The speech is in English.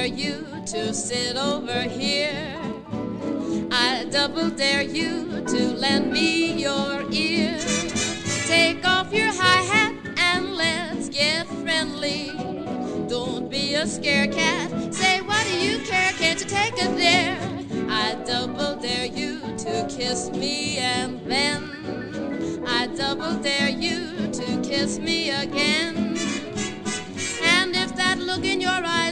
dare you to sit over here. I double dare you to lend me your ear. Take off your high hat and let's get friendly. Don't be a scare cat. Say, what do you care? Can't you take a dare? I double dare you to kiss me, and then I double dare you to kiss me again. And if that look in your eye